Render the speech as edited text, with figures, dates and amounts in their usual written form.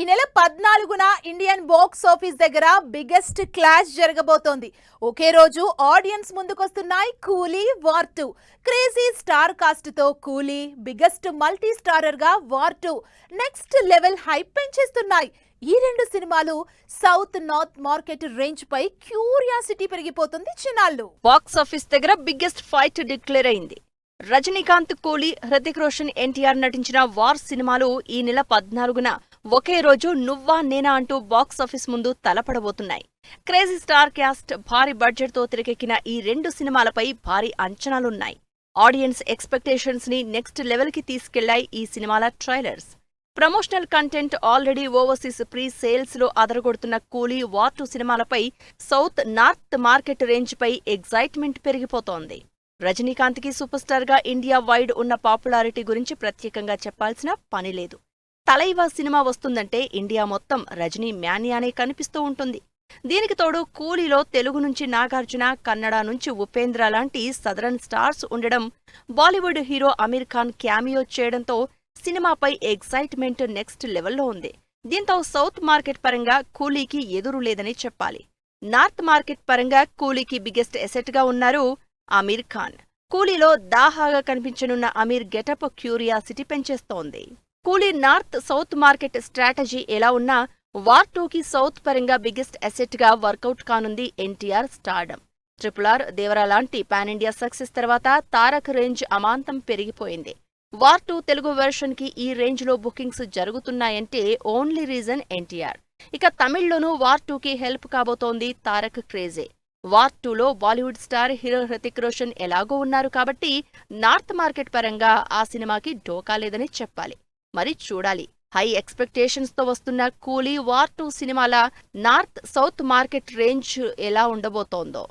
నెల 14న Indian box office దగ్గర biggest clash జరగబోతోంది. ఒకే రోజు ఆడియన్స్ ముందుకొస్తున్నాయి కూలీ వార్ 2. క్రేజీ స్టార్ కాస్ట్ తో కూలీ బిగ్గెస్ట్ మల్టీ స్టారర్ గా వార్ 2 నెక్స్ట్ లెవెల్ హైప్ పెంచేస్తున్నాయి. ఈ రెండు సినిమాలు సౌత్ నార్త్ మార్కెట్ రేంజ్ పై క్యూరియాసిటీ పెరిగిపోతుంది చిన్నాళ్ళు. బాక్స్ ఆఫీస్ దగ్గర బిగ్గెస్ట్ ఫైట్ డిక్లేర్ అయింది. రజనీకాంత్, కూలీ, హృతిక్ రోషన్, ఎన్టీఆర్ నటించిన వార్ సినిమాలు ఈ నెల 14న ఒకే రోజు నువ్వా నేనా అంటూ బాక్స్ ఆఫీస్ ముందు తలపడబోతున్నాయి. క్రేజీ స్టార్ క్యాస్ట్, భారీ బడ్జెట్ తో తెరకెక్కిన ఈ రెండు సినిమాలపై భారీ అంచనాలున్నాయి. ఆడియన్స్ ఎక్స్పెక్టేషన్స్ ని నెక్స్ట్ లెవెల్ కి తీసుకెళ్లాయి ఈ సినిమాల trailers. Promotional content already overseas pre sales లో అదరగొడుతున్న కూలీ, వార్ 2 సినిమాలపై సౌత్ నార్త్ మార్కెట్ రేంజ్ పై ఎగ్జైట్మెంట్ పెరిగిపోతోంది. రజనీకాంత్ కి సూపర్ స్టార్ గా ఇండియా వైడ్ ఉన్న పాపులారిటీ గురించి ప్రత్యేకంగా చెప్పాల్సిన పనిలేదు. తలైవా సినిమా వస్తుందంటే ఇండియా మొత్తం రజనీ మ్యానియానే కనిపిస్తూ ఉంటుంది. దీనికి తోడు కూలీలో తెలుగు నుంచి నాగార్జున, కన్నడ నుంచి ఉపేంద్ర లాంటి సదరన్ స్టార్స్ ఉండడం, బాలీవుడ్ హీరో అమీర్ ఖాన్ క్యామియో చేయడంతో సినిమాపై ఎగ్జైట్మెంట్ నెక్స్ట్ లెవెల్లో ఉంది. దీంతో సౌత్ మార్కెట్ పరంగా కూలీకి ఎదురు లేదని చెప్పాలి. నార్త్ మార్కెట్ పరంగా కూలీకి బిగ్గెస్ట్ ఎసెట్ గా ఉన్నారు అమీర్ ఖాన్. కూలీలో దాహాగా కనిపించనున్న అమీర్ గెటప్ క్యూరియాసిటీ పెంచేస్తోంది. Coolie north south market strategy ఎలా ఉన్నా వార్ 2కి సౌత్ పరంగా బిగ్గెస్ట్ అసెట్ గా వర్కౌట్ కానుంది ఎన్టీఆర్ స్టార్డమ్. RRR, దేవరా లాంటి పాన్ ఇండియా సక్సెస్ తర్వాత తారక్ రేంజ్ అమాంతం పెరిగిపోయింది. వార్ 2 తెలుగు వెర్షన్ కి ఈ రేంజ్ లో బుకింగ్స్ జరుగుతున్నాయంటే ఓన్లీ రీజన్ ఎన్టీఆర్. ఇక తమిళ్లోనూ వార్ 2కి హెల్ప్ కాబోతోంది తారక్ క్రేజే. వార్ 2లో బాలీవుడ్ స్టార్ హీరో హృతిక్ రోషన్ ఎలాగో ఉన్నారు కాబట్టి నార్త్ మార్కెట్ పరంగా ఆ సినిమాకి ఢోకా లేదని చెప్పాలి. మరి చూడాలి హై ఎక్స్పెక్టేషన్స్ తో వస్తున్న కూలీ, వార్ 2 సినిమాల నార్త్ సౌత్ మార్కెట్ రేంజ్ ఎలా ఉండబోతోందో.